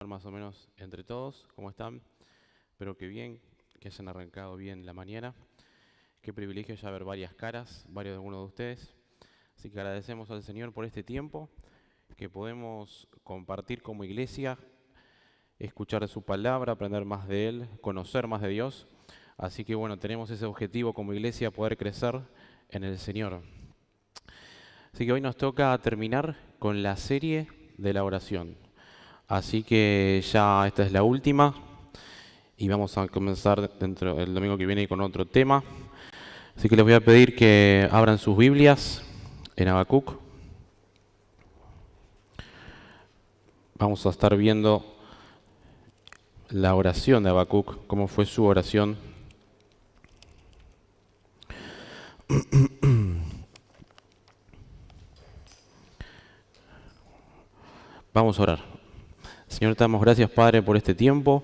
más o menos entre todos. ¿Cómo están? Espero que bien, que hayan arrancado bien la mañana. Qué privilegio ya ver varias caras, varios de algunos de ustedes. Así que agradecemos al Señor por este tiempo que podemos compartir como iglesia, escuchar de su palabra, aprender más de Él, conocer más de Dios. Así que bueno, tenemos ese objetivo como iglesia, poder crecer en el Señor. Así que hoy nos toca terminar con la serie de la oración. Así que ya esta es la última y vamos a comenzar dentro el domingo que viene con otro tema. Así que les voy a pedir que abran sus Biblias en Habacuc. Vamos a estar viendo la oración de Habacuc, cómo fue su oración. Vamos a orar. Señor, te damos gracias, Padre, por este tiempo.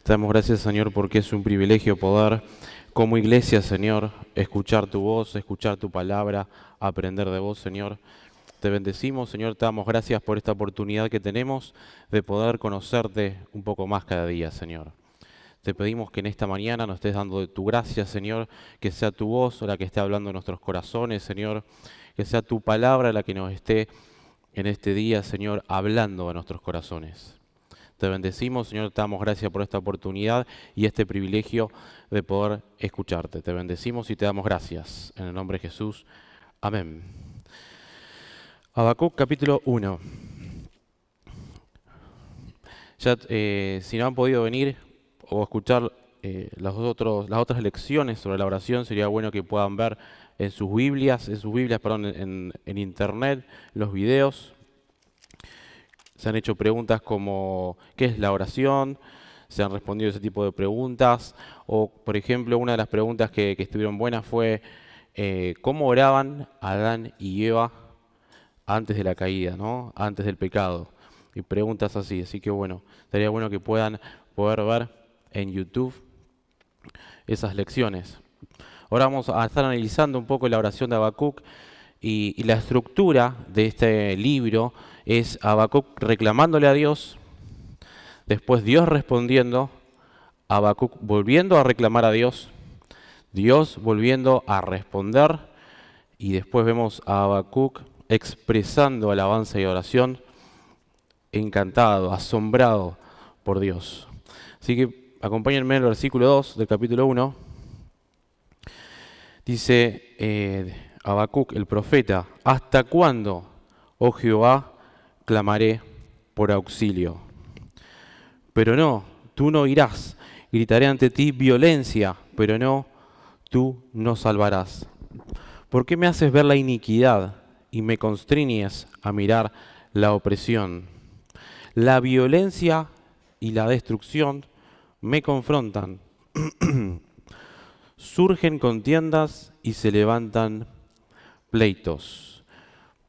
Te damos gracias, Señor, porque es un privilegio poder, como iglesia, Señor, escuchar tu voz, escuchar tu palabra, aprender de vos, Señor. Te bendecimos, Señor, te damos gracias por esta oportunidad que tenemos de poder conocerte un poco más cada día, Señor. Te pedimos que en esta mañana nos estés dando de tu gracia, Señor, que sea tu voz la que esté hablando en nuestros corazones, Señor, que sea tu palabra la que nos esté en este día, Señor, hablando a nuestros corazones. Te bendecimos, Señor, te damos gracias por esta oportunidad y este privilegio de poder escucharte. Te bendecimos y te damos gracias. En el nombre de Jesús. Amén. Habacuc capítulo 1. Ya, si no han podido venir o escuchar las otras lecciones sobre la oración, sería bueno que puedan ver en sus Biblias, en internet, los videos. Se han hecho preguntas como ¿qué es la oración? Se han respondido ese tipo de preguntas. O, por ejemplo, una de las preguntas que estuvieron buenas fue ¿cómo oraban Adán y Eva antes de la caída, ¿no? Antes del pecado? Y preguntas así. Así que bueno, estaría bueno que puedan poder ver en YouTube esas lecciones. Ahora vamos a estar analizando un poco la oración de Habacuc y la estructura de este libro es Habacuc reclamándole a Dios, después Dios respondiendo, Habacuc volviendo a reclamar a Dios, Dios volviendo a responder y después vemos a Habacuc expresando alabanza y oración, encantado, asombrado por Dios. Así que acompáñenme en el versículo 2 del capítulo 1. Dice Habacuc, el profeta, ¿hasta cuándo, oh Jehová, clamaré por auxilio? Pero no, tú no irás. Gritaré ante ti violencia, pero no, tú no salvarás. ¿Por qué me haces ver la iniquidad y me constriñes a mirar la opresión? La violencia y la destrucción me confrontan. Surgen contiendas y se levantan pleitos.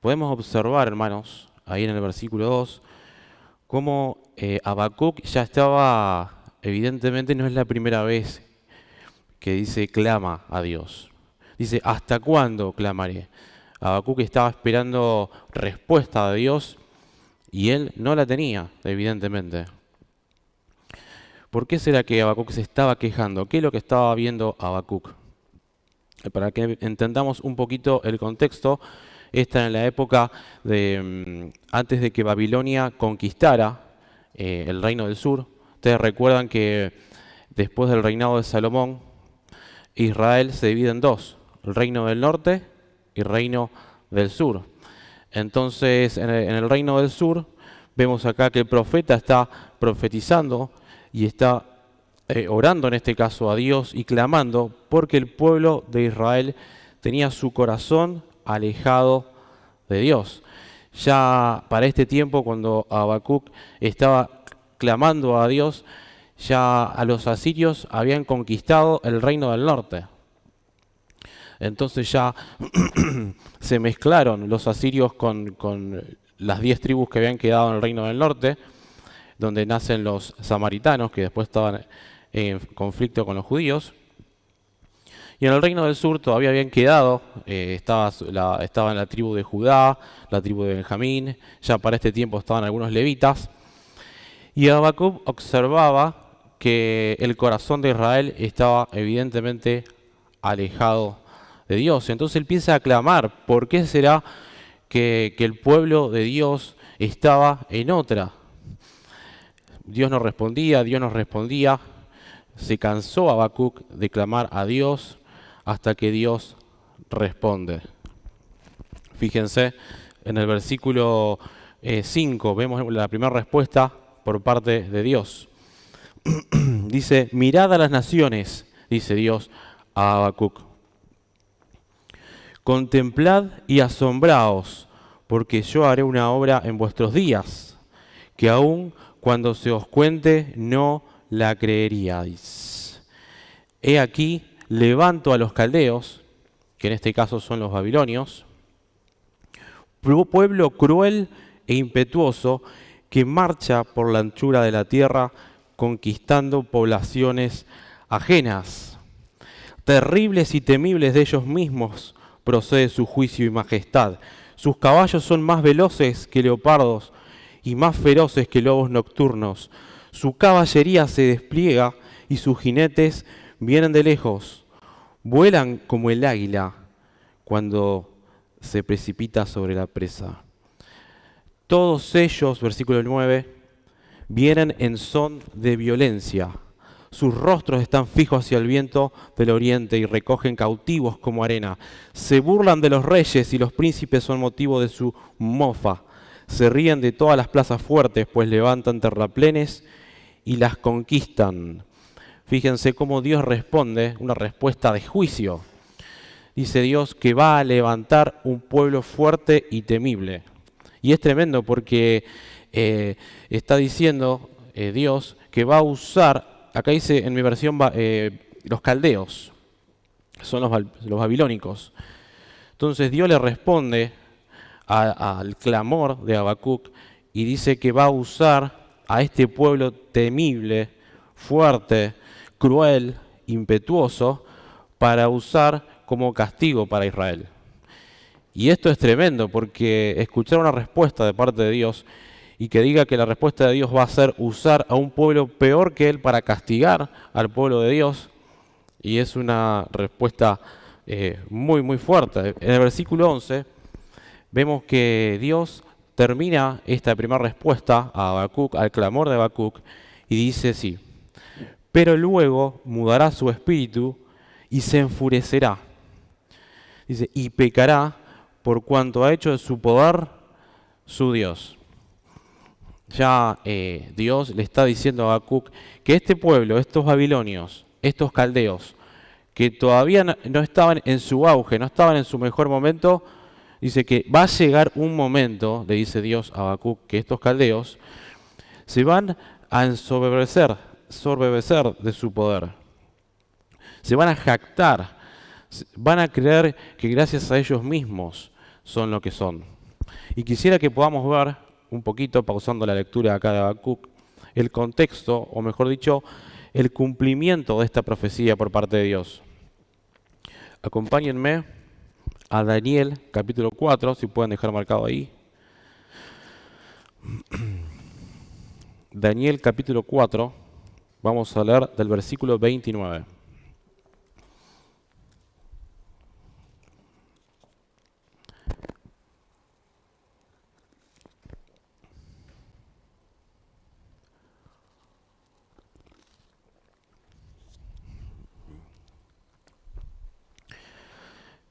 Podemos observar, hermanos, ahí en el versículo 2, cómo Habacuc ya estaba, evidentemente no es la primera vez que dice clama a Dios. Dice, ¿hasta cuándo clamaré? Habacuc estaba esperando respuesta de Dios y él no la tenía, evidentemente. ¿Por qué será que Habacuc se estaba quejando? ¿Qué es lo que estaba viendo Habacuc? Para que entendamos un poquito el contexto, esta en la época de antes de que Babilonia conquistara el reino del sur. Ustedes recuerdan que después del reinado de Salomón, Israel se divide en dos, el reino del norte y el reino del sur. Entonces, en el reino del sur, vemos acá que el profeta está profetizando y está orando en este caso a Dios y clamando porque el pueblo de Israel tenía su corazón alejado de Dios. Ya para este tiempo, cuando Habacuc estaba clamando a Dios, ya a los asirios habían conquistado el reino del norte. Entonces ya se mezclaron los asirios con las 10 tribus que habían quedado en el reino del norte, donde nacen los samaritanos, que después estaban en conflicto con los judíos. Y en el reino del sur todavía habían quedado, estaban la tribu de Judá, la tribu de Benjamín, ya para este tiempo estaban algunos levitas. Y Habacuc observaba que el corazón de Israel estaba evidentemente alejado de Dios. Entonces él empieza a clamar, ¿por qué será que el pueblo de Dios estaba en otra? Dios no respondía. Se cansó Habacuc de clamar a Dios hasta que Dios responde. Fíjense, en el versículo 5 vemos la primera respuesta por parte de Dios. Dice, mirad a las naciones, dice Dios a Habacuc. Contemplad y asombraos, porque yo haré una obra en vuestros días, que aun cuando se os cuente no la creeríais. He aquí, levanto a los caldeos, que en este caso son los babilonios, pueblo cruel e impetuoso que marcha por la anchura de la tierra conquistando poblaciones ajenas. Terribles y temibles de ellos mismos procede su juicio y majestad. Sus caballos son más veloces que leopardos y más feroces que lobos nocturnos. Su caballería se despliega y sus jinetes vienen de lejos. Vuelan como el águila cuando se precipita sobre la presa. Todos ellos, versículo 9, vienen en son de violencia. Sus rostros están fijos hacia el viento del oriente y recogen cautivos como arena. Se burlan de los reyes y los príncipes son motivo de su mofa. Se ríen de todas las plazas fuertes, pues levantan terraplenes y las conquistan. Fíjense cómo Dios responde, una respuesta de juicio. Dice Dios que va a levantar un pueblo fuerte y temible. Y es tremendo porque está diciendo Dios que va a usar, acá dice en mi versión, los caldeos, son los babilónicos. Entonces Dios le responde al clamor de Habacuc y dice que va a usar a este pueblo temible, fuerte, cruel, impetuoso, para usar como castigo para Israel. Y esto es tremendo porque escuchar una respuesta de parte de Dios y que diga que la respuesta de Dios va a ser usar a un pueblo peor que él para castigar al pueblo de Dios, y es una respuesta muy, muy fuerte. En el versículo 11 vemos que Dios termina esta primera respuesta a Habacuc, al clamor de Habacuc, y dice sí, pero luego mudará su espíritu y se enfurecerá. Dice, y pecará por cuanto ha hecho de su poder su Dios. Ya Dios le está diciendo a Habacuc que este pueblo, estos babilonios, estos caldeos, que todavía no estaban en su auge, no estaban en su mejor momento, dice que va a llegar un momento, le dice Dios a Habacuc, que estos caldeos se van a ensoberbecer de su poder. Se van a jactar, van a creer que gracias a ellos mismos son lo que son. Y quisiera que podamos ver un poquito, pausando la lectura acá de Habacuc, el contexto, o mejor dicho, el cumplimiento de esta profecía por parte de Dios. Acompáñenme a Daniel capítulo 4, si pueden dejar marcado ahí. Daniel capítulo 4, vamos a leer del versículo 29.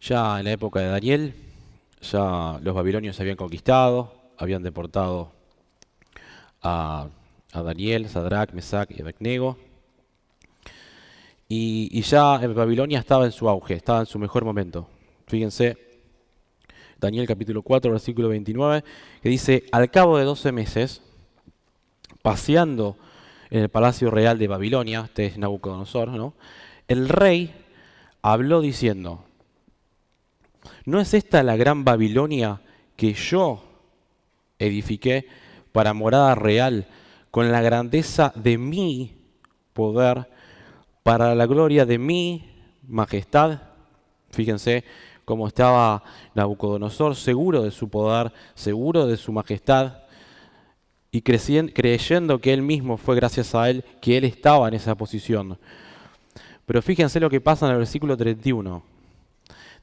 Ya en la época de Daniel, ya los babilonios habían conquistado, habían deportado a Daniel, Sadrach, Mesach y Abednego. Y ya Babilonia estaba en su auge, estaba en su mejor momento. Fíjense, Daniel capítulo 4, versículo 29, que dice, al cabo de 12 meses, paseando en el palacio real de Babilonia, este es Nabucodonosor, ¿no? El rey habló diciendo, ¿no es esta la gran Babilonia que yo edifiqué para morada real con la grandeza de mi poder, para la gloria de mi majestad? Fíjense cómo estaba Nabucodonosor, seguro de su poder, seguro de su majestad. y creyendo que él mismo fue gracias a él que él estaba en esa posición. Pero fíjense lo que pasa en el versículo 31.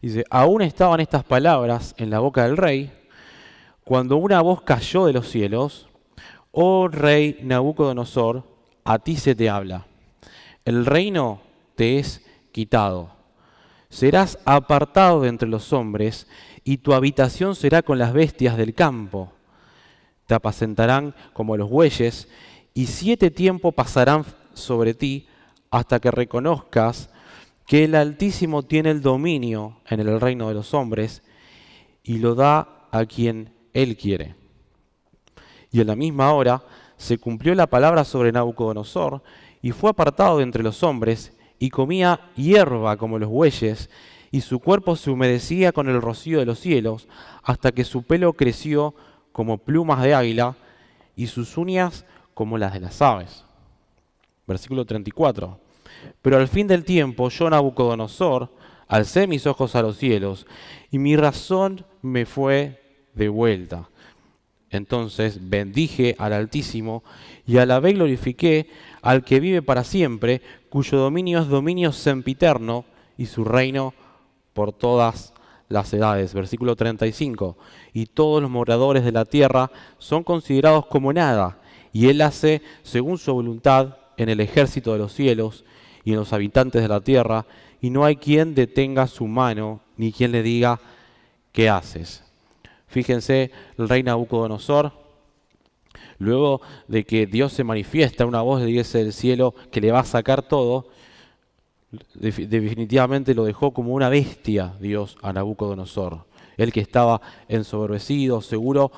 Dice, aún estaban estas palabras en la boca del rey, cuando una voz cayó de los cielos: oh rey Nabucodonosor, a ti se te habla. El reino te es quitado. Serás apartado de entre los hombres, y tu habitación será con las bestias del campo. Te apacentarán como los bueyes, y 7 tiempos pasarán sobre ti, hasta que reconozcas que el Altísimo tiene el dominio en el reino de los hombres, y lo da a quien Él quiere. Y en la misma hora se cumplió la palabra sobre Nabucodonosor, y fue apartado de entre los hombres, y comía hierba como los bueyes, y su cuerpo se humedecía con el rocío de los cielos, hasta que su pelo creció como plumas de águila, y sus uñas como las de las aves. Versículo 34. Pero al fin del tiempo, yo, Nabucodonosor, alcé mis ojos a los cielos, y mi razón me fue de vuelta. Entonces bendije al Altísimo, y alabé y glorifiqué al que vive para siempre, cuyo dominio es dominio sempiterno, y su reino por todas las edades. Versículo 35. Y todos los moradores de la tierra son considerados como nada, y él hace según su voluntad en el ejército de los cielos y en los habitantes de la tierra, y no hay quien detenga su mano, ni quien le diga, ¿qué haces? Fíjense, el rey Nabucodonosor, luego de que Dios se manifiesta, una voz le dice del cielo que le va a sacar todo, definitivamente lo dejó como una bestia Dios a Nabucodonosor. Él que estaba ensoberbecido, seguro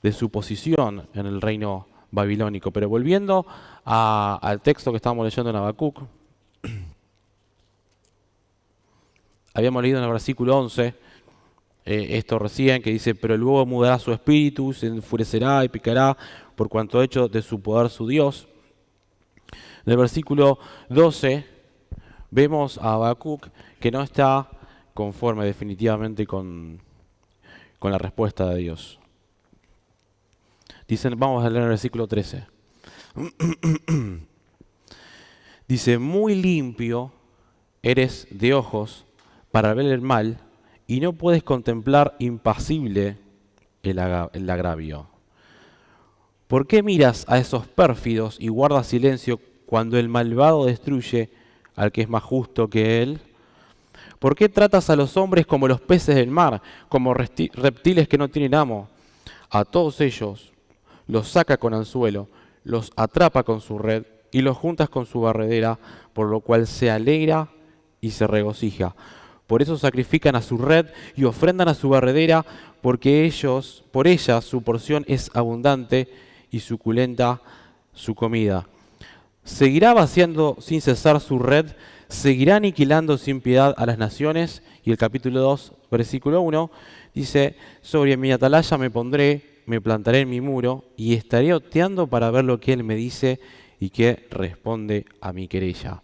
de su posición en el reino babilónico. Pero volviendo al texto que estábamos leyendo en Habacuc, habíamos leído en el versículo 11, esto recién, que dice, pero luego mudará su espíritu, se enfurecerá y picará por cuanto ha hecho de su poder su Dios. En el versículo 12 vemos a Habacuc que no está conforme definitivamente con la respuesta de Dios. Dicen, vamos a leer el versículo 13. Dice, muy limpio eres de ojos para ver el mal, y no puedes contemplar impasible el agravio. ¿Por qué miras a esos pérfidos y guardas silencio cuando el malvado destruye al que es más justo que él? ¿Por qué tratas a los hombres como los peces del mar, como reptiles que no tienen amo? A todos ellos los saca con anzuelo, los atrapa con su red y los juntas con su barredera, por lo cual se alegra y se regocija. Por eso sacrifican a su red y ofrendan a su barredera, porque por ella su porción es abundante y suculenta su comida. Seguirá vaciando sin cesar su red, seguirá aniquilando sin piedad a las naciones. Y el capítulo 2, versículo 1, dice, sobre mi atalaya me pondré, me plantaré en mi muro, y estaré oteando para ver lo que él me dice y que responde a mi querella.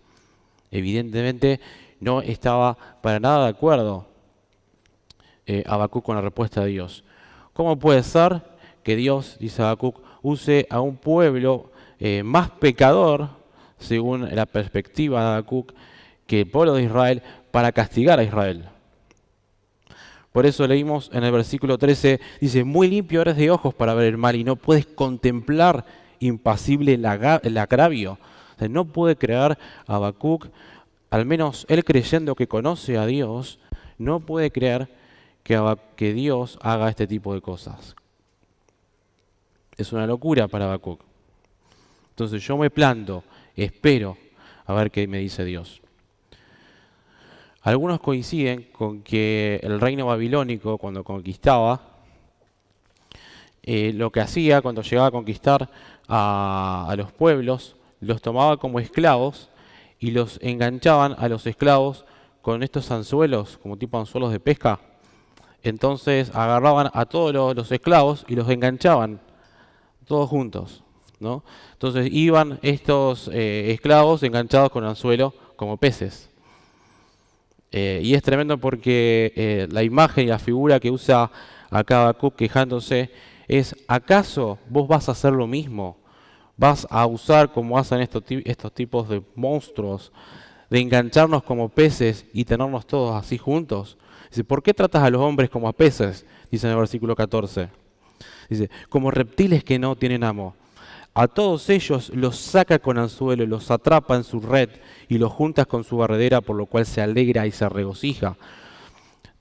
Evidentemente no estaba para nada de acuerdo Habacuc con la respuesta de Dios. ¿Cómo puede ser que Dios, dice Habacuc, use a un pueblo más pecador, según la perspectiva de Habacuc, que el pueblo de Israel, para castigar a Israel? Por eso leímos en el versículo 13, dice, muy limpio eres de ojos para ver el mal, y no puedes contemplar impasible el agravio. O sea, no puede creer Habacuc, al menos él creyendo que conoce a Dios, no puede creer que Dios haga este tipo de cosas. Es una locura para Habacuc. Entonces yo me planto, espero a ver qué me dice Dios. Algunos coinciden con que el reino babilónico, cuando conquistaba, lo que hacía cuando llegaba a conquistar a los pueblos, los tomaba como esclavos y los enganchaban a los esclavos con estos anzuelos, como tipo anzuelos de pesca. Entonces agarraban a todos los esclavos y los enganchaban, todos juntos, ¿no? Entonces iban estos esclavos enganchados con anzuelo como peces. Y es tremendo porque la imagen y la figura que usa acá Habacuc quejándose es, ¿acaso vos vas a hacer lo mismo? ¿Vas a usar como hacen estos tipos de monstruos, de engancharnos como peces y tenernos todos así juntos? Dice, ¿por qué tratas a los hombres como a peces? Dice en el versículo 14. Dice, como reptiles que no tienen amo. A todos ellos los saca con anzuelo, los atrapa en su red y los juntas con su barredera, por lo cual se alegra y se regocija.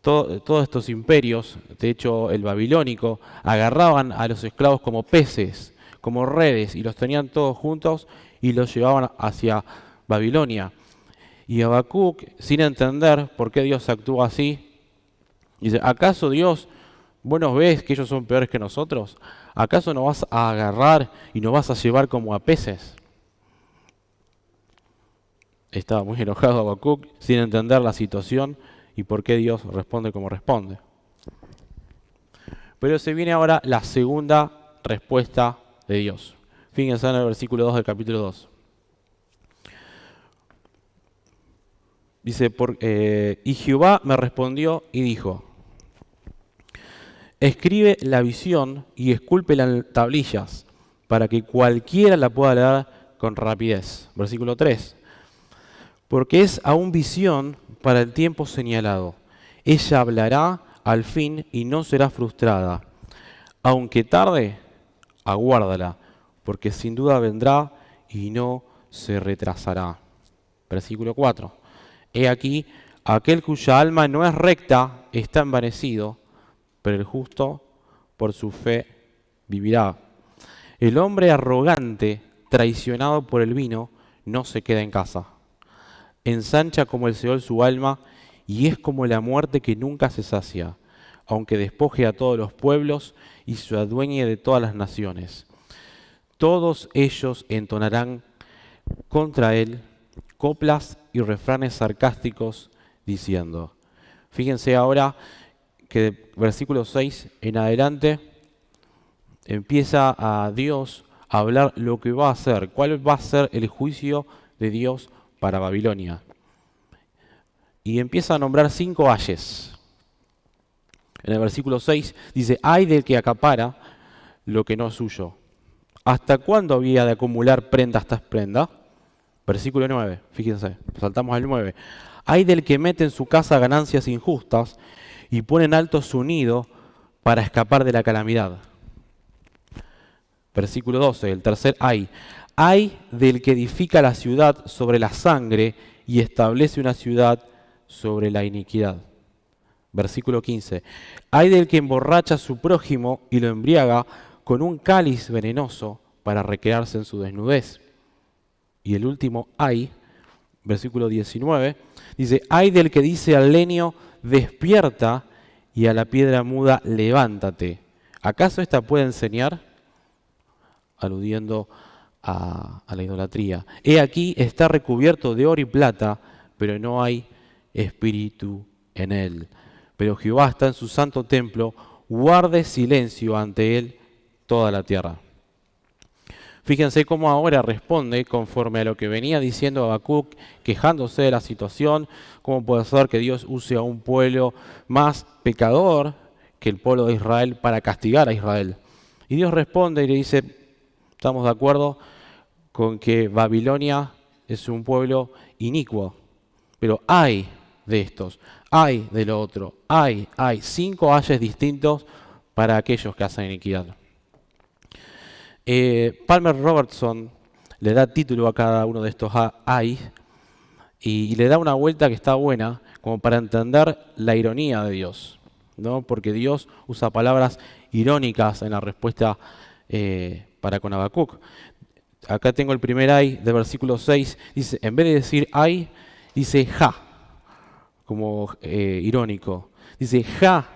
Todos estos imperios, de hecho el babilónico, agarraban a los esclavos como peces, como redes, y los tenían todos juntos y los llevaban hacia Babilonia. Y Habacuc, sin entender por qué Dios actúa así, dice, ¿acaso Dios, vos nos ves que ellos son peores que nosotros? ¿Acaso nos vas a agarrar y nos vas a llevar como a peces? Estaba muy enojado Habacuc, sin entender la situación y por qué Dios responde como responde. Pero se viene ahora la segunda respuesta de Dios. Fíjense en el versículo 2 del capítulo 2. Dice, y Jehová me respondió y dijo, escribe la visión y escúlpela en tablillas, para que cualquiera la pueda leer con rapidez. Versículo 3. Porque es aún visión para el tiempo señalado. Ella hablará al fin y no será frustrada. Aunque tarde, aguárdala, porque sin duda vendrá y no se retrasará. Versículo 4. He aquí, aquel cuya alma no es recta está envanecido, pero el justo por su fe vivirá. El hombre arrogante, traicionado por el vino, no se queda en casa. Ensancha como el Seol su alma, y es como la muerte que nunca se sacia, aunque despoje a todos los pueblos y se adueñe de todas las naciones. Todos ellos entonarán contra él coplas y refranes sarcásticos, diciendo. Fíjense ahora que de versículo 6 en adelante empieza a Dios a hablar lo que va a hacer, cuál va a ser el juicio de Dios para Babilonia. Y empieza a nombrar 5 ayes. En el versículo 6 dice, ay del que acapara lo que no es suyo. ¿Hasta cuándo había de acumular prenda tras prenda? Versículo 9, fíjense, saltamos al 9. Ay del que mete en su casa ganancias injustas y pone en alto su nido para escapar de la calamidad. Versículo 12, el tercer ay. Ay del que edifica la ciudad sobre la sangre y establece una ciudad sobre la iniquidad. Versículo 15. Ay del que emborracha a su prójimo y lo embriaga con un cáliz venenoso para recrearse en su desnudez. Y el último ay, versículo 19, dice, ay del que dice al leño, despierta, y a la piedra muda, levántate. ¿Acaso esta puede enseñar? Aludiendo a la idolatría. He aquí, está recubierto de oro y plata, pero no hay espíritu en él. Pero Jehová está en su santo templo, guarde silencio ante él toda la tierra. Fíjense cómo ahora responde conforme a lo que venía diciendo Habacuc, quejándose de la situación, cómo puede ser que Dios use a un pueblo más pecador que el pueblo de Israel para castigar a Israel. Y Dios responde y le dice, estamos de acuerdo con que Babilonia es un pueblo inicuo, pero hay de estos, hay de lo otro, hay 5 ayes distintos para aquellos que hacen iniquidad. Palmer Robertson le da título a cada uno de estos hay y le da una vuelta que está buena como para entender la ironía de Dios, ¿no? Porque Dios usa palabras irónicas en la respuesta para con Habacuc. Acá tengo el primer ay de versículo 6, dice, en vez de decir ay, dice ja, como irónico. Dice ja,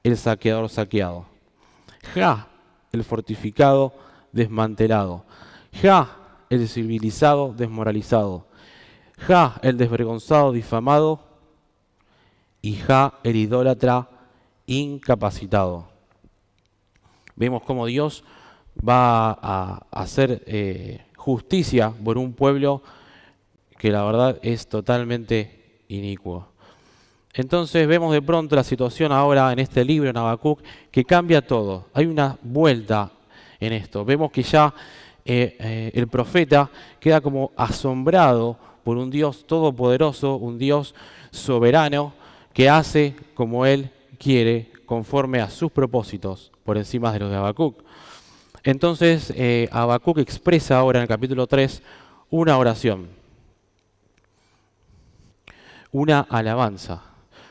el saqueador saqueado. Ja, el fortificado desmantelado. Ja, el civilizado desmoralizado. Ja, el desvergonzado difamado. Y ja, el idólatra incapacitado. Vemos cómo Dios va a hacer justicia por un pueblo que la verdad es totalmente inicuo. Entonces vemos de pronto la situación ahora en este libro, en Habacuc, que cambia todo. Hay una vuelta en esto. Vemos que ya el profeta queda como asombrado por un Dios todopoderoso, un Dios soberano, que hace como Él quiere, conforme a sus propósitos, por encima de los de Habacuc. Entonces Habacuc expresa ahora en el capítulo 3 una oración, una alabanza.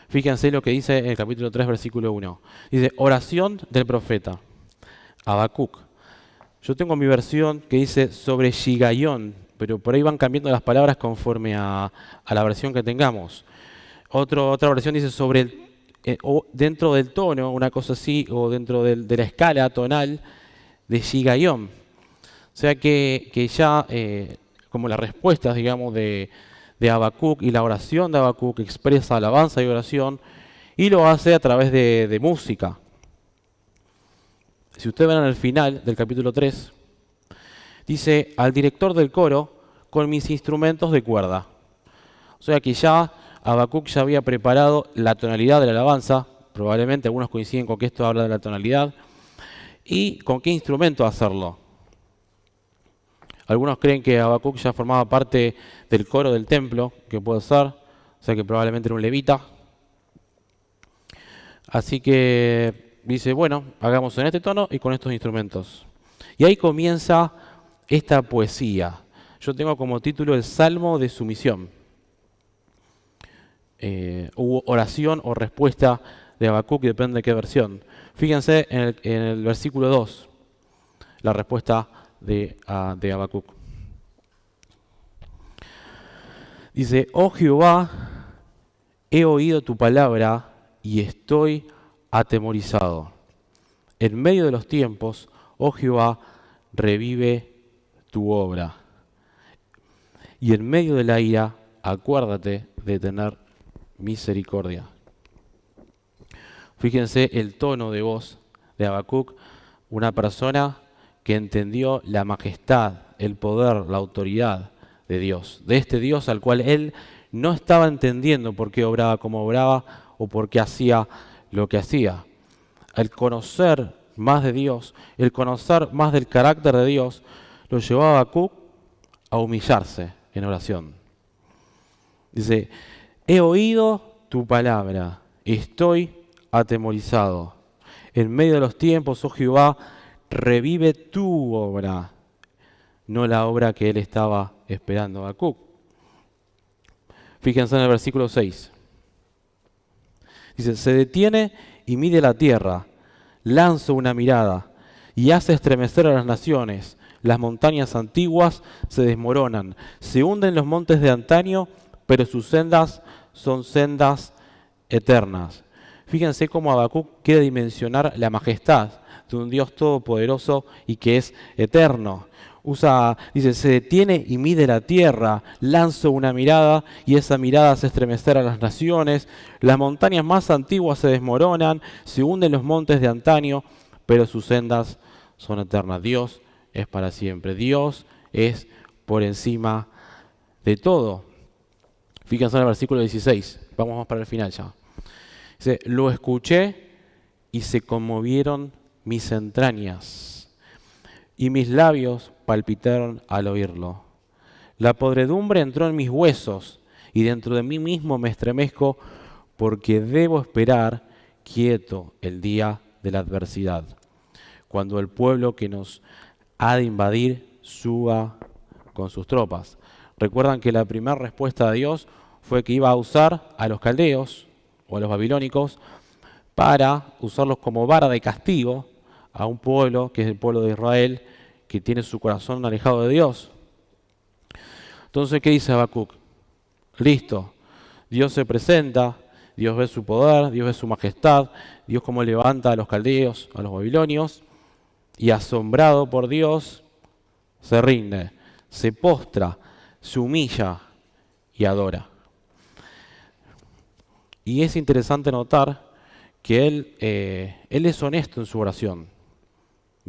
Fíjense lo que dice en el capítulo 3, versículo 1. Dice, oración del profeta, Habacuc. Yo tengo mi versión que dice sobre Shigaión, pero por ahí van cambiando las palabras conforme a la versión que tengamos. Otra versión dice sobre o dentro del tono, una cosa así, o dentro de la escala tonal de Shigaión. O sea que ya como las respuestas, digamos, de Habacuc y la oración de Habacuc expresa alabanza y oración y lo hace a través de música. Si ustedes ven al final del capítulo 3, dice al director del coro con mis instrumentos de cuerda. O sea que ya Habacuc ya había preparado la tonalidad de la alabanza, probablemente algunos coinciden con que esto habla de la tonalidad, y con qué instrumento hacerlo. Algunos creen que Habacuc ya formaba parte del coro del templo, que puede ser, o sea que probablemente era un levita. Así que dice, bueno, hagamos en este tono y con estos instrumentos. Y ahí comienza esta poesía. Yo tengo como título el Salmo de Sumisión. Hubo oración o respuesta de Habacuc, depende de qué versión. Fíjense en el versículo 2, la respuesta de Habacuc. Dice, oh Jehová, he oído tu palabra y estoy atemorizado. En medio de los tiempos, oh Jehová, revive tu obra. Y en medio de la ira, acuérdate de tener misericordia. Fíjense el tono de voz de Habacuc, una persona que entendió la majestad, el poder, la autoridad de Dios, de este Dios al cual él no estaba entendiendo por qué obraba como obraba o por qué hacía lo que hacía. El conocer más de Dios, el conocer más del carácter de Dios, lo llevó a Habacuc a humillarse en oración. Dice, he oído tu palabra, estoy atemorizado. En medio de los tiempos, oh Jehová, revive tu obra, no la obra que él estaba esperando. Habacuc. Fíjense en el versículo 6. Dice, se detiene y mide la tierra, lanza una mirada y hace estremecer a las naciones. Las montañas antiguas se desmoronan, se hunden los montes de antaño, pero sus sendas son sendas eternas. Fíjense cómo Habacuc quiere dimensionar la majestad de un Dios todopoderoso y que es eterno. Dice, se detiene y mide la tierra, lanzo una mirada y esa mirada hace estremecer a las naciones. Las montañas más antiguas se desmoronan, se hunden los montes de antaño, pero sus sendas son eternas. Dios es para siempre. Dios es por encima de todo. Fíjense en el versículo 16. Vamos para el final ya. Dice, lo escuché y se conmovieron mis entrañas y mis labios palpitaron al oírlo. La podredumbre entró en mis huesos y dentro de mí mismo me estremezco porque debo esperar quieto el día de la adversidad, cuando el pueblo que nos ha de invadir suba con sus tropas. Recuerdan que la primera respuesta de Dios fue que iba a usar a los caldeos o a los babilónicos para usarlos como vara de castigo a un pueblo que es el pueblo de Israel, que tiene su corazón alejado de Dios. Entonces, ¿qué dice Habacuc? Listo, Dios se presenta, Dios ve su poder, Dios ve su majestad, Dios cómo levanta a los caldeos, a los babilonios, y asombrado por Dios, se rinde, se postra, se humilla y adora. Y es interesante notar que él es honesto en su oración.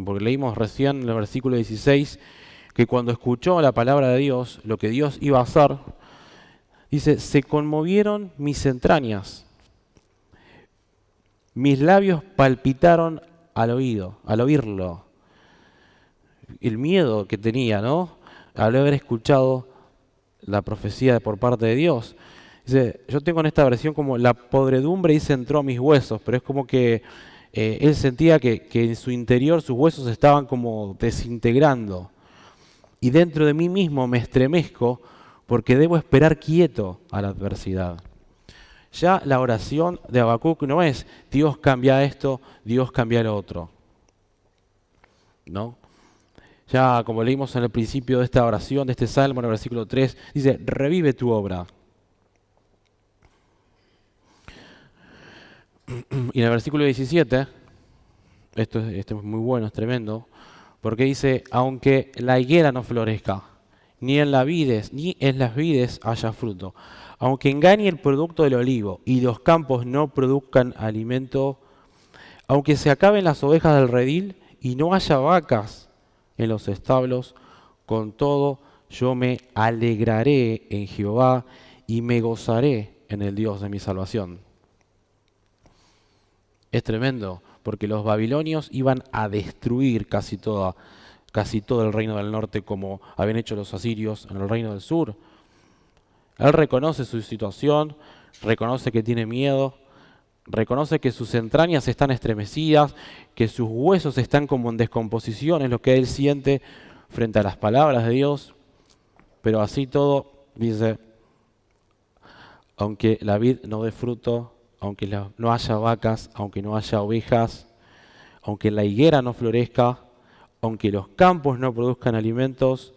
Porque leímos recién en el versículo 16 que cuando escuchó la palabra de Dios, lo que Dios iba a hacer, dice, se conmovieron mis entrañas. Mis labios palpitaron al oírlo. El miedo que tenía, ¿no? Al haber escuchado la profecía por parte de Dios. Dice, yo tengo en esta versión como la podredumbre, dice, entró a mis huesos, pero es como que él sentía que en su interior sus huesos estaban como desintegrando. Y dentro de mí mismo me estremezco porque debo esperar quieto a la adversidad. Ya la oración de Habacuc no es Dios cambia esto, Dios cambia lo otro. ¿No? Ya como leímos en el principio de esta oración, de este salmo, en el versículo 3, dice, revive tu obra. Y en el versículo 17, esto es muy bueno, es tremendo, porque dice, aunque la higuera no florezca, ni en las vides haya fruto, aunque engañe el producto del olivo y los campos no produzcan alimento, aunque se acaben las ovejas del redil y no haya vacas en los establos, con todo yo me alegraré en Jehová y me gozaré en el Dios de mi salvación. Es tremendo, porque los babilonios iban a destruir casi todo el reino del norte como habían hecho los asirios en el reino del sur. Él reconoce su situación, reconoce que tiene miedo, reconoce que sus entrañas están estremecidas, que sus huesos están como en descomposición, es lo que él siente frente a las palabras de Dios. Pero así todo, dice, aunque la vid no dé fruto, aunque no haya vacas, aunque no haya ovejas, aunque la higuera no florezca, aunque los campos no produzcan alimentos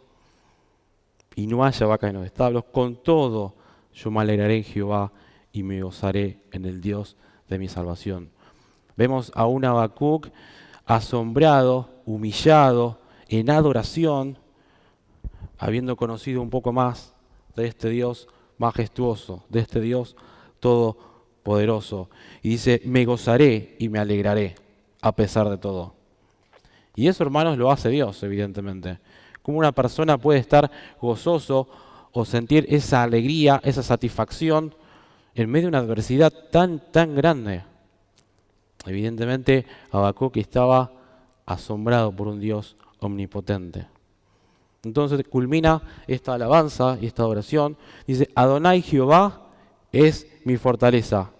y no haya vacas en los establos, con todo yo me alegraré en Jehová y me gozaré en el Dios de mi salvación. Vemos a un Habacuc asombrado, humillado, en adoración, habiendo conocido un poco más de este Dios majestuoso, de este Dios todopoderoso. Y dice, me gozaré y me alegraré a pesar de todo. Y eso, hermanos, lo hace Dios, evidentemente. Como una persona puede estar gozoso o sentir esa alegría, esa satisfacción en medio de una adversidad tan grande. Evidentemente, Habacuc estaba asombrado por un Dios omnipotente. Entonces culmina esta alabanza y esta oración. Dice, Adonai Jehová es mi fortaleza.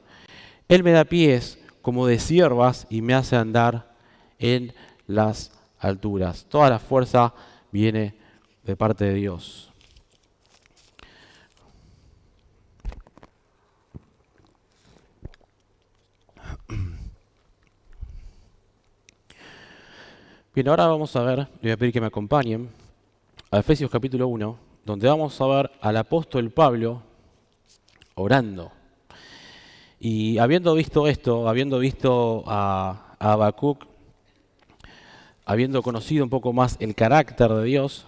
Él me da pies como de ciervas y me hace andar en las alturas. Toda la fuerza viene de parte de Dios. Bien, ahora vamos a ver, le voy a pedir que me acompañen a Efesios capítulo 1, donde vamos a ver al apóstol Pablo orando. Y habiendo visto esto, habiendo visto a Habacuc, habiendo conocido un poco más el carácter de Dios,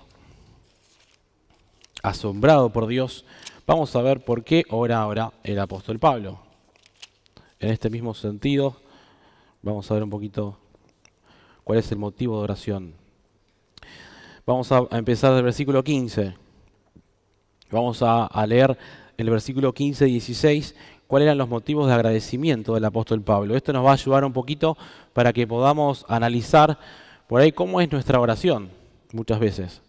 asombrado por Dios, vamos a ver por qué ora ahora el apóstol Pablo. En este mismo sentido, vamos a ver un poquito cuál es el motivo de oración. Vamos a empezar del versículo 15. Vamos a leer el versículo 15 y 16 cuáles eran los motivos de agradecimiento del apóstol Pablo. Esto nos va a ayudar un poquito para que podamos analizar por ahí cómo es nuestra oración muchas veces.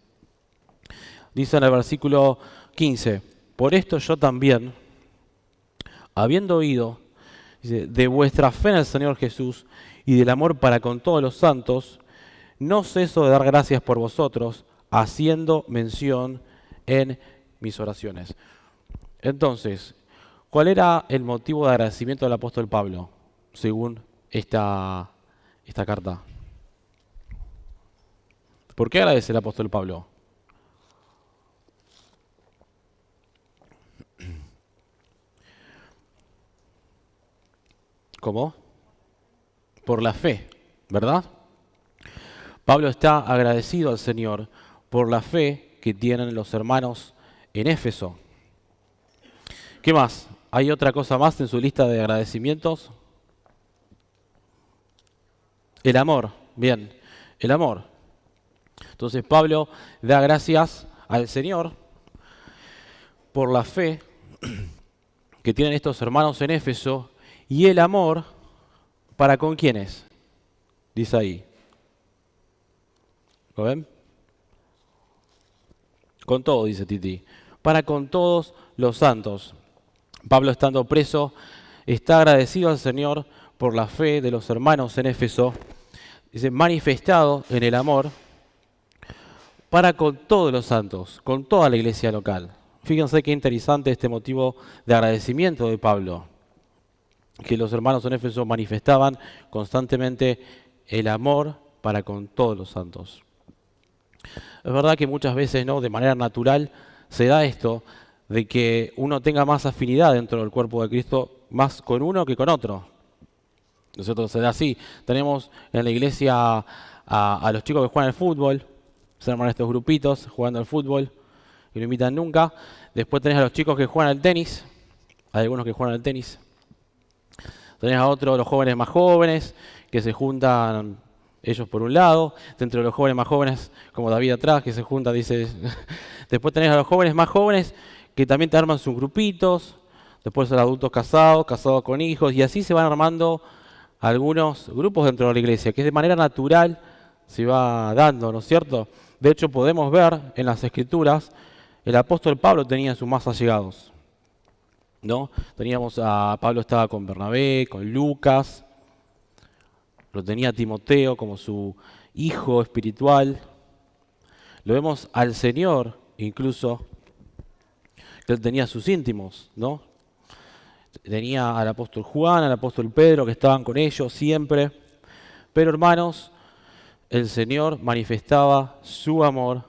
Dice en el versículo 15, por esto yo también, habiendo oído, dice, de vuestra fe en el Señor Jesús y del amor para con todos los santos, no ceso de dar gracias por vosotros, haciendo mención en mis oraciones. Entonces, ¿cuál era el motivo de agradecimiento del apóstol Pablo, según esta carta? ¿Por qué agradece el apóstol Pablo? ¿Cómo? Por la fe, ¿verdad? Pablo está agradecido al Señor por la fe que tienen los hermanos en Éfeso. ¿Qué más? ¿Hay otra cosa más en su lista de agradecimientos? El amor, bien, el amor. Entonces Pablo da gracias al Señor por la fe que tienen estos hermanos en Éfeso y el amor ¿Para con quiénes? Dice ahí. ¿Lo ven? Con todo, dice Titi. Para con todos los santos. Pablo, estando preso, está agradecido al Señor por la fe de los hermanos en Éfeso. Dice, manifestado en el amor para con todos los santos, con toda la iglesia local. Fíjense qué interesante este motivo de agradecimiento de Pablo, que los hermanos en Éfeso manifestaban constantemente el amor para con todos los santos. Es verdad que muchas veces, ¿no?, de manera natural se da esto, de que uno tenga más afinidad dentro del cuerpo de Cristo, más con uno que con otro. Nosotros se da así. Tenemos en la iglesia a los chicos que juegan al fútbol, se arman estos grupitos jugando al fútbol, que no invitan nunca. Después tenés a los chicos que juegan al tenis, hay algunos que juegan al tenis. Tenés a otros, los jóvenes más jóvenes, que se juntan ellos por un lado. Dentro de los jóvenes más jóvenes, como David atrás, que se junta, dice. Después tenés a los jóvenes más jóvenes, que también te arman sus grupitos. Después son adultos casados, casados con hijos, y así se van armando algunos grupos dentro de la iglesia, que de manera natural se va dando, ¿no es cierto? De hecho, podemos ver en las Escrituras, el apóstol Pablo tenía sus más allegados, ¿no? Pablo estaba con Bernabé, con Lucas, lo tenía Timoteo como su hijo espiritual. Lo vemos al Señor, incluso, que él tenía sus íntimos, ¿no? Tenía al apóstol Juan, al apóstol Pedro, que estaban con ellos siempre. Pero hermanos, el Señor manifestaba su amor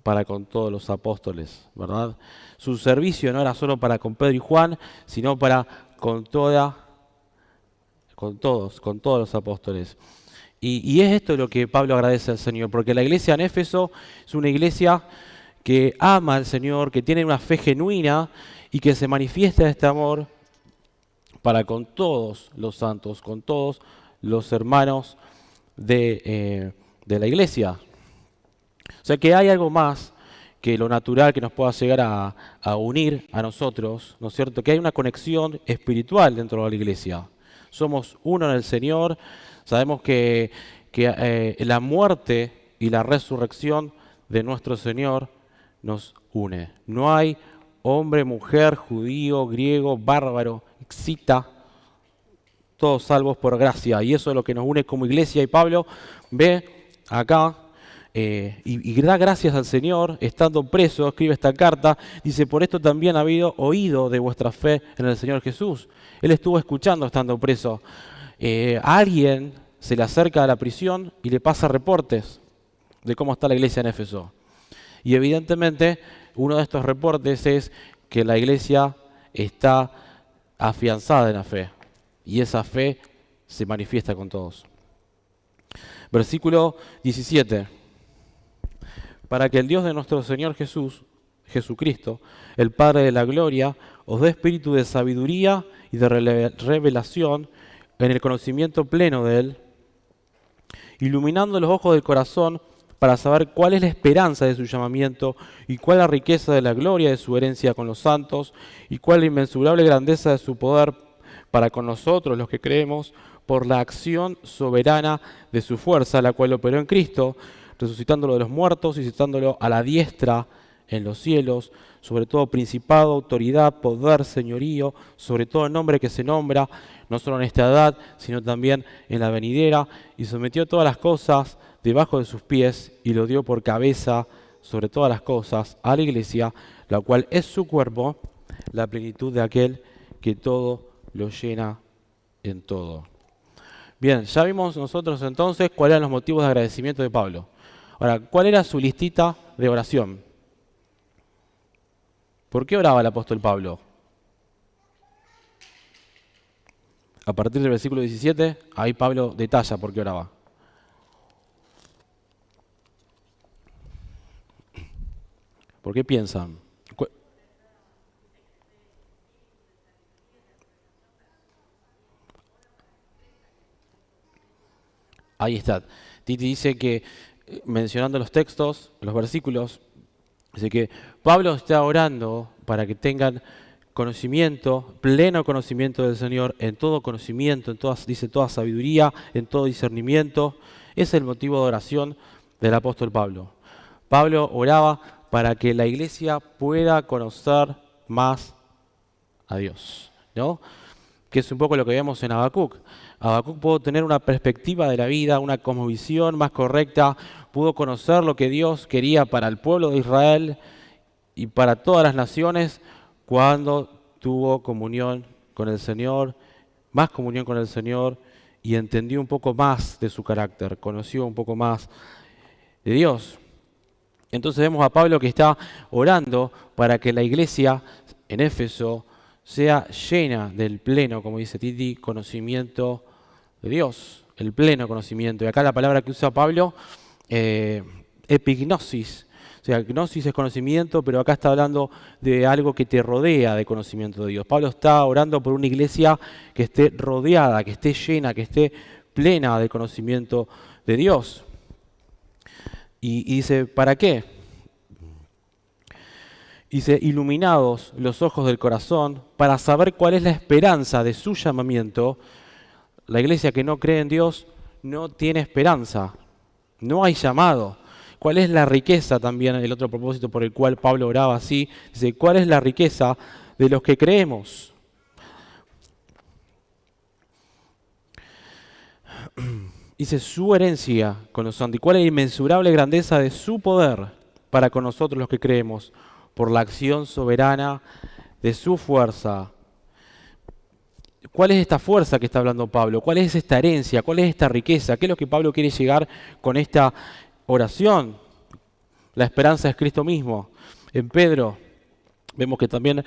para con todos los apóstoles, ¿verdad? Su servicio no era solo para con Pedro y Juan, sino para con todos los apóstoles. Y es esto lo que Pablo agradece al Señor, porque la iglesia en Éfeso es una iglesia que ama al Señor, que tiene una fe genuina y que se manifiesta este amor para con todos los santos, con todos los hermanos de la iglesia. O sea que hay algo más que lo natural que nos pueda llegar a unir a nosotros, ¿no es cierto? Que hay una conexión espiritual dentro de la iglesia. Somos uno en el Señor, sabemos que la muerte y la resurrección de nuestro Señor nos une. No hay hombre, mujer, judío, griego, bárbaro, excita, todos salvos por gracia. Y eso es lo que nos une como iglesia. Y Pablo ve acá y da gracias al Señor, estando preso, escribe esta carta, dice, por esto también ha habido oído de vuestra fe en el Señor Jesús. Él estuvo escuchando estando preso. A alguien se le acerca a la prisión y le pasa reportes de cómo está la iglesia en Éfeso. Y evidentemente uno de estos reportes es que la iglesia está afianzada en la fe. Y esa fe se manifiesta con todos. Versículo 17. Para que el Dios de nuestro Señor Jesucristo, el Padre de la gloria, os dé espíritu de sabiduría y de revelación en el conocimiento pleno de Él, iluminando los ojos del corazón para saber cuál es la esperanza de su llamamiento y cuál la riqueza de la gloria de su herencia con los santos y cuál la inmensurable grandeza de su poder para con nosotros los que creemos por la acción soberana de su fuerza, la cual operó en Cristo, resucitándolo de los muertos y sentándolo a la diestra en los cielos, sobre todo principado, autoridad, poder, señorío, sobre todo el nombre que se nombra, no solo en esta edad, sino también en la venidera, y sometió todas las cosas debajo de sus pies y lo dio por cabeza sobre todas las cosas a la iglesia, la cual es su cuerpo, la plenitud de aquel que todo lo llena en todo. Bien, ya vimos nosotros entonces cuáles eran los motivos de agradecimiento de Pablo. Ahora, ¿cuál era su listita de oración? ¿Por qué oraba el apóstol Pablo? A partir del versículo 17, ahí Pablo detalla por qué oraba. ¿Por qué piensan? Ahí está. Titi dice que, mencionando los textos, los versículos, dice que Pablo está orando para que tengan conocimiento, pleno conocimiento del Señor, en todo conocimiento, dice toda sabiduría, en todo discernimiento. Es el motivo de oración del apóstol Pablo. Pablo oraba para que la iglesia pueda conocer más a Dios, ¿no? Que es un poco lo que vemos en Habacuc. Habacuc pudo tener una perspectiva de la vida, una cosmovisión más correcta, pudo conocer lo que Dios quería para el pueblo de Israel y para todas las naciones cuando tuvo comunión con el Señor, más comunión con el Señor, y entendió un poco más de su carácter, conoció un poco más de Dios. Entonces vemos a Pablo que está orando para que la iglesia en Éfeso sea llena del pleno, como dice Titi, conocimiento de Dios, el pleno conocimiento. Y acá la palabra que usa Pablo, epignosis. O sea, gnosis es conocimiento, pero acá está hablando de algo que te rodea de conocimiento de Dios. Pablo está orando por una iglesia que esté rodeada, que esté llena, que esté plena de conocimiento de Dios. Y dice, ¿para qué? Dice, iluminados los ojos del corazón para saber cuál es la esperanza de su llamamiento. La iglesia que no cree en Dios no tiene esperanza, no hay llamado. ¿Cuál es la riqueza también, el otro propósito por el cual Pablo oraba así? Dice, ¿cuál es la riqueza de los que creemos? Dice, su herencia con los santos. ¿Y cuál es la inmensurable grandeza de su poder para con nosotros los que creemos? Por la acción soberana de su fuerza. ¿Cuál es esta fuerza que está hablando Pablo? ¿Cuál es esta herencia? ¿Cuál es esta riqueza? ¿Qué es lo que Pablo quiere llegar con esta oración? La esperanza es Cristo mismo. En Pedro, vemos que también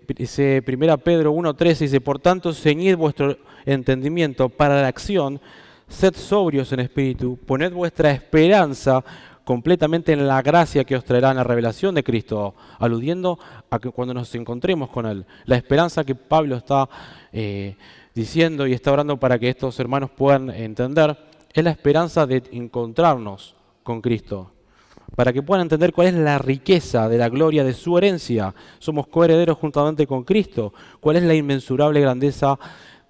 dice 1 Pedro 1:13, dice, por tanto, ceñid vuestro entendimiento para la acción, sed sobrios en espíritu, poned vuestra esperanza completamente en la gracia que os traerá en la revelación de Cristo, aludiendo a que cuando nos encontremos con Él. La esperanza que Pablo está diciendo y está orando para que estos hermanos puedan entender, es la esperanza de encontrarnos con Cristo, para que puedan entender cuál es la riqueza de la gloria de su herencia. Somos coherederos juntamente con Cristo. ¿Cuál es la inmensurable grandeza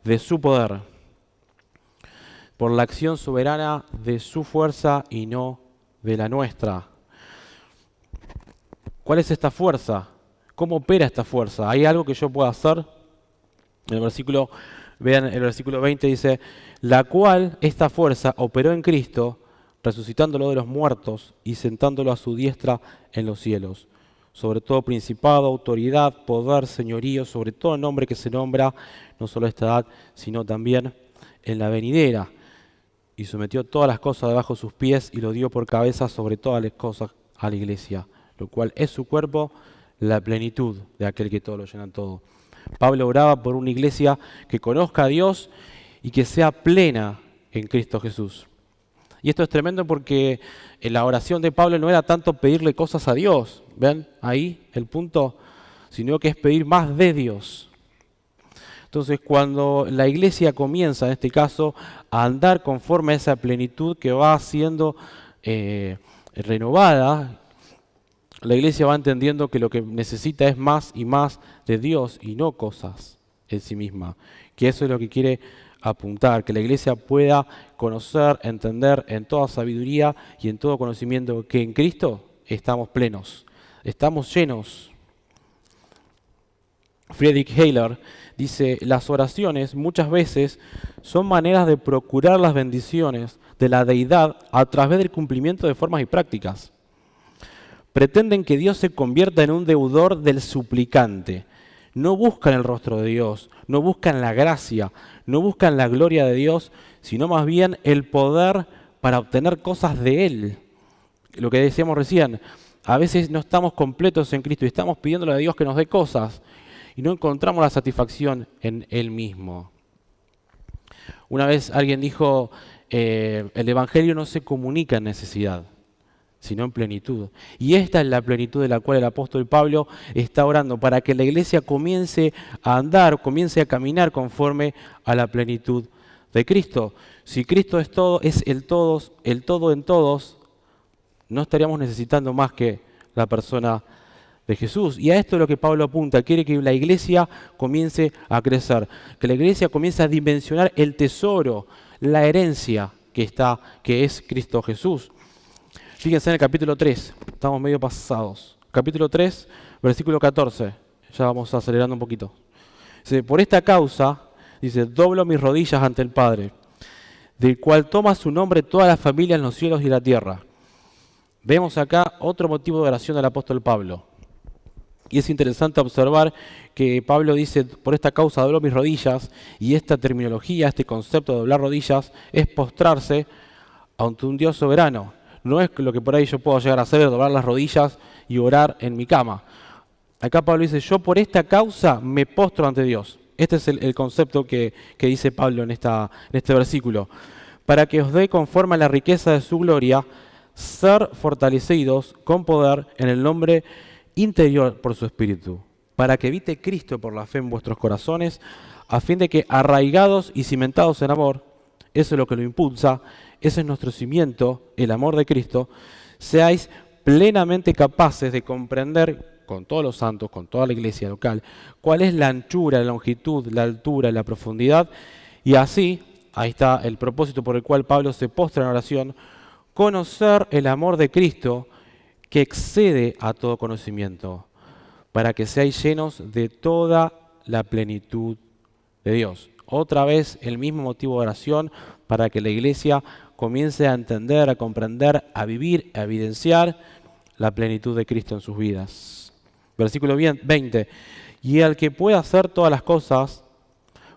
de su poder? Por la acción soberana de su fuerza y no de la nuestra. ¿Cuál es esta fuerza? ¿Cómo opera esta fuerza? ¿Hay algo que yo pueda hacer? En el versículo, vean el versículo 20 dice, la cual esta fuerza operó en Cristo, resucitándolo de los muertos y sentándolo a su diestra en los cielos. Sobre todo principado, autoridad, poder, señorío, sobre todo nombre que se nombra, no solo esta edad, sino también en la venidera. Y sometió todas las cosas debajo de sus pies y lo dio por cabeza sobre todas las cosas a la iglesia, lo cual es su cuerpo, la plenitud de aquel que todo lo llena todo. Pablo oraba por una iglesia que conozca a Dios y que sea plena en Cristo Jesús. Y esto es tremendo porque en la oración de Pablo no era tanto pedirle cosas a Dios, ¿ven ahí el punto? Sino que es pedir más de Dios. Entonces, cuando la iglesia comienza, en este caso, a andar conforme a esa plenitud que va siendo renovada, la iglesia va entendiendo que lo que necesita es más y más de Dios y no cosas en sí misma. Que eso es lo que quiere apuntar, que la iglesia pueda conocer, entender en toda sabiduría y en todo conocimiento que en Cristo estamos plenos, estamos llenos. Friedrich Hayler dice, las oraciones muchas veces son maneras de procurar las bendiciones de la deidad a través del cumplimiento de formas y prácticas. Pretenden que Dios se convierta en un deudor del suplicante. No buscan el rostro de Dios, no buscan la gracia, no buscan la gloria de Dios, sino más bien el poder para obtener cosas de Él. Lo que decíamos recién, a veces no estamos completos en Cristo y estamos pidiéndole a Dios que nos dé cosas y no encontramos la satisfacción en Él mismo. Una vez alguien dijo, el Evangelio no se comunica en necesidad, sino en plenitud. Y esta es la plenitud de la cual el apóstol Pablo está orando, para que la iglesia comience a andar, comience a caminar conforme a la plenitud de Cristo. Si Cristo es todo, es el todo en todos, no estaríamos necesitando más que la persona de Jesús. Y a esto es lo que Pablo apunta. Quiere que la iglesia comience a crecer, que la iglesia comience a dimensionar el tesoro, la herencia que es Cristo Jesús. Fíjense en el capítulo 3, estamos medio pasados. Capítulo 3, versículo 14. Ya vamos acelerando un poquito. Dice, por esta causa, dice, doblo mis rodillas ante el Padre, del cual toma su nombre toda la familia en los cielos y la tierra. Vemos acá otro motivo de oración del apóstol Pablo. Y es interesante observar que Pablo dice, por esta causa doblo mis rodillas, y esta terminología, este concepto de doblar rodillas, es postrarse ante un Dios soberano. No es lo que por ahí yo puedo llegar a hacer, doblar las rodillas y orar en mi cama. Acá Pablo dice, yo por esta causa me postro ante Dios. Este es el concepto que dice Pablo en este versículo. Para que os dé conforme a la riqueza de su gloria, ser fortalecidos con poder en el nombre interior por su Espíritu, para que habite Cristo por la fe en vuestros corazones, a fin de que arraigados y cimentados en amor, eso es lo que lo impulsa, ese es nuestro cimiento, el amor de Cristo, seáis plenamente capaces de comprender con todos los santos, con toda la iglesia local, cuál es la anchura, la longitud, la altura, la profundidad, y así, ahí está el propósito por el cual Pablo se postra en oración, conocer el amor de Cristo que excede a todo conocimiento, para que seáis llenos de toda la plenitud de Dios. Otra vez el mismo motivo de oración para que la iglesia comience a entender, a comprender, a vivir, a evidenciar la plenitud de Cristo en sus vidas. Versículo 20. Y al que puede hacer todas las cosas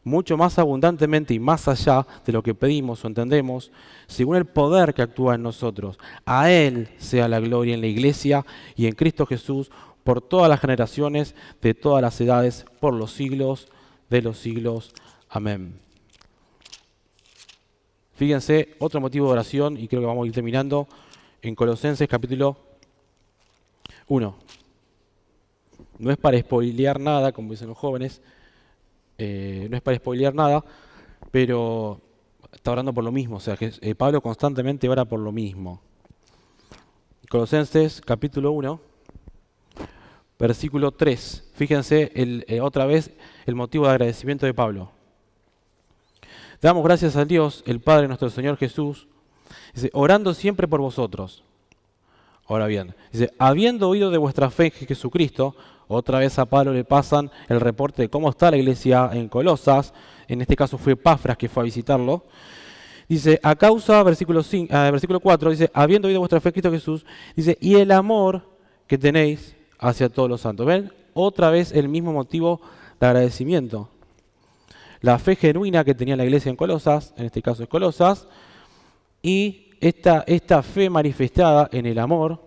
mucho más abundantemente y más allá de lo que pedimos o entendemos, según el poder que actúa en nosotros. A Él sea la gloria en la iglesia y en Cristo Jesús por todas las generaciones, de todas las edades, por los siglos de los siglos. Amén. Fíjense, otro motivo de oración, y creo que vamos a ir terminando, en Colosenses capítulo 1. No es para spoilear nada, como dicen los jóvenes, no es para spoilear nada, pero está orando por lo mismo, o sea que Pablo constantemente ora por lo mismo. Colosenses capítulo 1, versículo 3. Fíjense otra vez el motivo de agradecimiento de Pablo. Damos gracias a Dios, el Padre de nuestro Señor Jesús, dice, orando siempre por vosotros. Ahora bien, dice, habiendo oído de vuestra fe en Jesucristo, otra vez a Pablo le pasan el reporte de cómo está la iglesia en Colosas, en este caso fue Epafras que fue a visitarlo. Dice, a causa, versículo 4, dice, habiendo oído vuestra fe en Cristo Jesús, dice, y el amor que tenéis hacia todos los santos. ¿Ven? Otra vez el mismo motivo de agradecimiento. La fe genuina que tenía la iglesia en Colosas, en este caso es Colosas, y esta fe manifestada en el amor,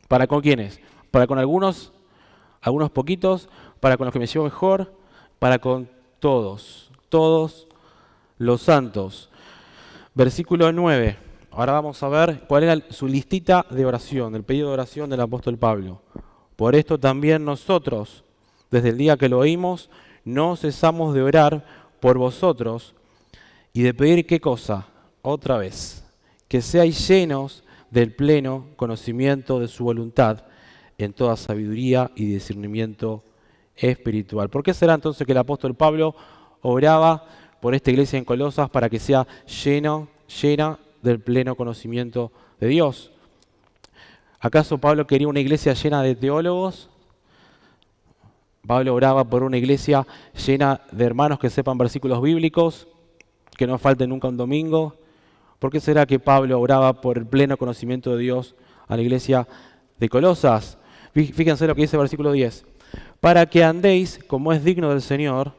¿para con quiénes? Para con algunos poquitos, para con los que me llevo mejor, para con todos los santos. Versículo 9. Ahora vamos a ver cuál era su listita de oración, el pedido de oración del apóstol Pablo. Por esto también nosotros, desde el día que lo oímos, no cesamos de orar por vosotros y de pedir ¿qué cosa? Otra vez, que seáis llenos del pleno conocimiento de su voluntad en toda sabiduría y discernimiento espiritual. ¿Por qué será entonces que el apóstol Pablo oraba por esta iglesia en Colosas para que sea llena del pleno conocimiento de Dios? ¿Acaso Pablo quería una iglesia llena de teólogos? Pablo oraba por una iglesia llena de hermanos que sepan versículos bíblicos, que no falten nunca un domingo. ¿Por qué será que Pablo oraba por el pleno conocimiento de Dios a la iglesia de Colosas? Fíjense lo que dice el versículo 10. Para que andéis como es digno del Señor,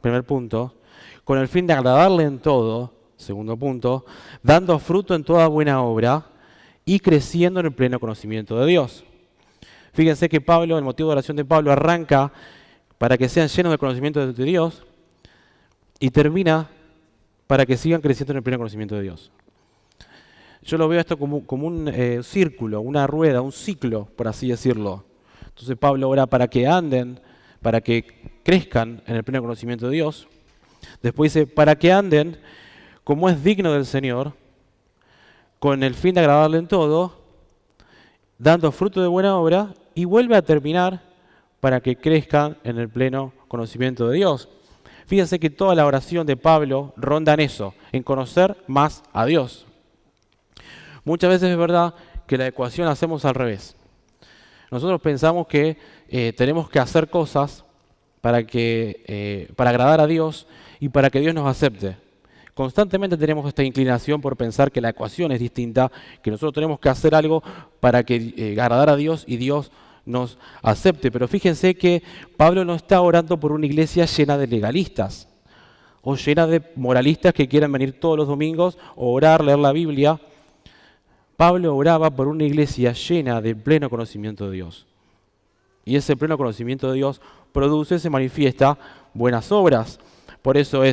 primer punto, con el fin de agradarle en todo, segundo punto, dando fruto en toda buena obra y creciendo en el pleno conocimiento de Dios. Fíjense que Pablo, el motivo de oración de Pablo arranca para que sean llenos del conocimiento de Dios y termina para que sigan creciendo en el pleno conocimiento de Dios. Yo lo veo esto como un círculo, una rueda, un ciclo, por así decirlo. Entonces Pablo ora para que anden, para que crezcan en el pleno conocimiento de Dios. Después dice, para que anden como es digno del Señor, con el fin de agradarle en todo, dando fruto de buena obra y vuelve a terminar para que crezcan en el pleno conocimiento de Dios. Fíjense que toda la oración de Pablo ronda en eso, en conocer más a Dios. Muchas veces es verdad que la ecuación la hacemos al revés. Nosotros pensamos que tenemos que hacer cosas para agradar a Dios y para que Dios nos acepte. Constantemente tenemos esta inclinación por pensar que la ecuación es distinta, que nosotros tenemos que hacer algo para que agradar a Dios y Dios nos acepte. Pero fíjense que Pablo no está orando por una iglesia llena de legalistas o llena de moralistas que quieran venir todos los domingos o orar, leer la Biblia. Pablo oraba por una iglesia llena de pleno conocimiento de Dios. Y ese pleno conocimiento de Dios se manifiesta buenas obras. Por eso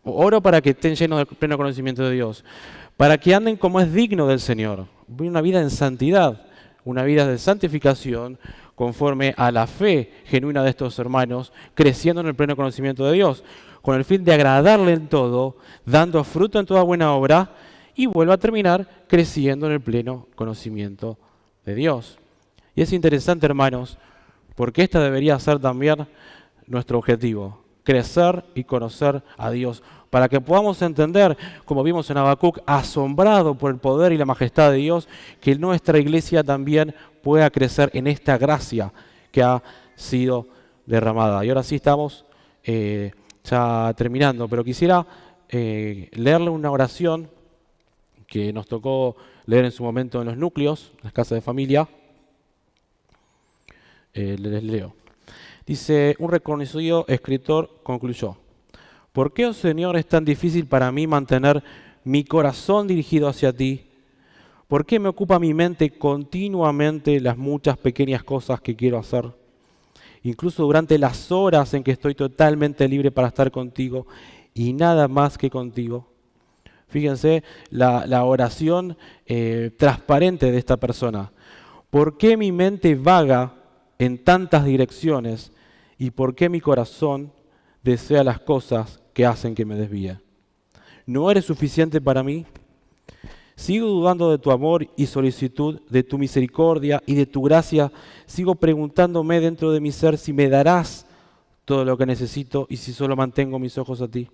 oro para que estén llenos del pleno conocimiento de Dios, para que anden como es digno del Señor, una vida en santidad, una vida de santificación, conforme a la fe genuina de estos hermanos, creciendo en el pleno conocimiento de Dios, con el fin de agradarle en todo, dando fruto en toda buena obra, y vuelva a terminar creciendo en el pleno conocimiento de Dios. Y es interesante, hermanos, porque esta debería ser también nuestro objetivo, crecer y conocer a Dios, para que podamos entender, como vimos en Habacuc, asombrado por el poder y la majestad de Dios, que nuestra iglesia también pueda crecer en esta gracia que ha sido derramada. Y ahora sí estamos ya terminando, pero quisiera leerle una oración que nos tocó leer en su momento en los núcleos, las casas de familia. Les leo. Dice, un reconocido escritor concluyó: ¿por qué, oh Señor, es tan difícil para mí mantener mi corazón dirigido hacia ti? ¿Por qué me ocupa mi mente continuamente las muchas pequeñas cosas que quiero hacer? Incluso durante las horas en que estoy totalmente libre para estar contigo y nada más que contigo. Fíjense la oración transparente de esta persona. ¿Por qué mi mente vaga en tantas direcciones y por qué mi corazón desea las cosas que hacen que me desvíe? ¿No eres suficiente para mí? Sigo dudando de tu amor y solicitud, de tu misericordia y de tu gracia. Sigo preguntándome dentro de mi ser si me darás todo lo que necesito y si solo mantengo mis ojos a ti.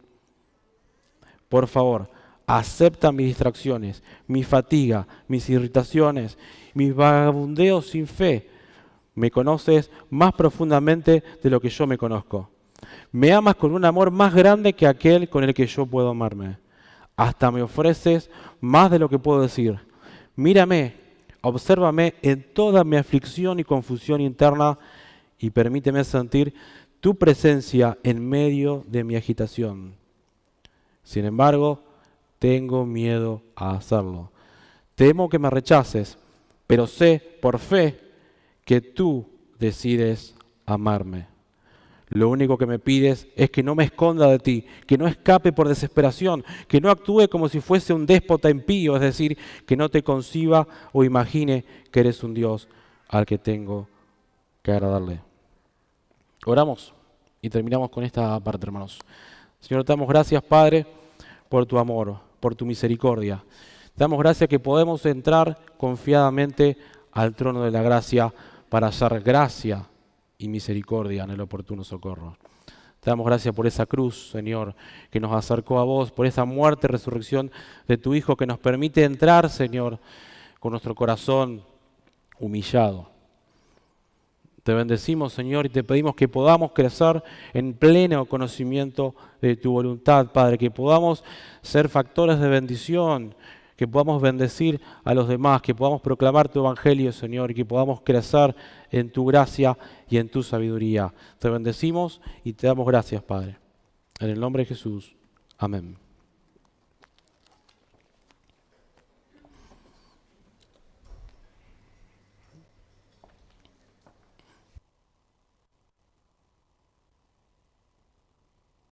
Por favor, acepta mis distracciones, mi fatiga, mis irritaciones, mis vagabundeos sin fe. Me conoces más profundamente de lo que yo me conozco. Me amas con un amor más grande que aquel con el que yo puedo amarme. Hasta me ofreces más de lo que puedo decir. Mírame, obsérvame en toda mi aflicción y confusión interna y permíteme sentir tu presencia en medio de mi agitación. Sin embargo, tengo miedo a hacerlo. Temo que me rechaces, pero sé por fe que tú decides amarme. Lo único que me pides es que no me esconda de ti, que no escape por desesperación, que no actúe como si fuese un déspota impío, es decir, que no te conciba o imagine que eres un Dios al que tengo que agradarle. Oramos y terminamos con esta parte, hermanos. Señor, te damos gracias, Padre, por tu amor, por tu misericordia. Te damos gracias que podemos entrar confiadamente al trono de la gracia para hallar gracia y misericordia en el oportuno socorro. Te damos gracias por esa cruz, Señor, que nos acercó a vos, por esa muerte y resurrección de tu Hijo que nos permite entrar, Señor, con nuestro corazón humillado. Te bendecimos, Señor, y te pedimos que podamos crecer en pleno conocimiento de tu voluntad, Padre, que podamos ser factores de bendición, que podamos bendecir a los demás, que podamos proclamar tu evangelio, Señor, y que podamos crecer en tu gracia y en tu sabiduría. Te bendecimos y te damos gracias, Padre. En el nombre de Jesús. Amén.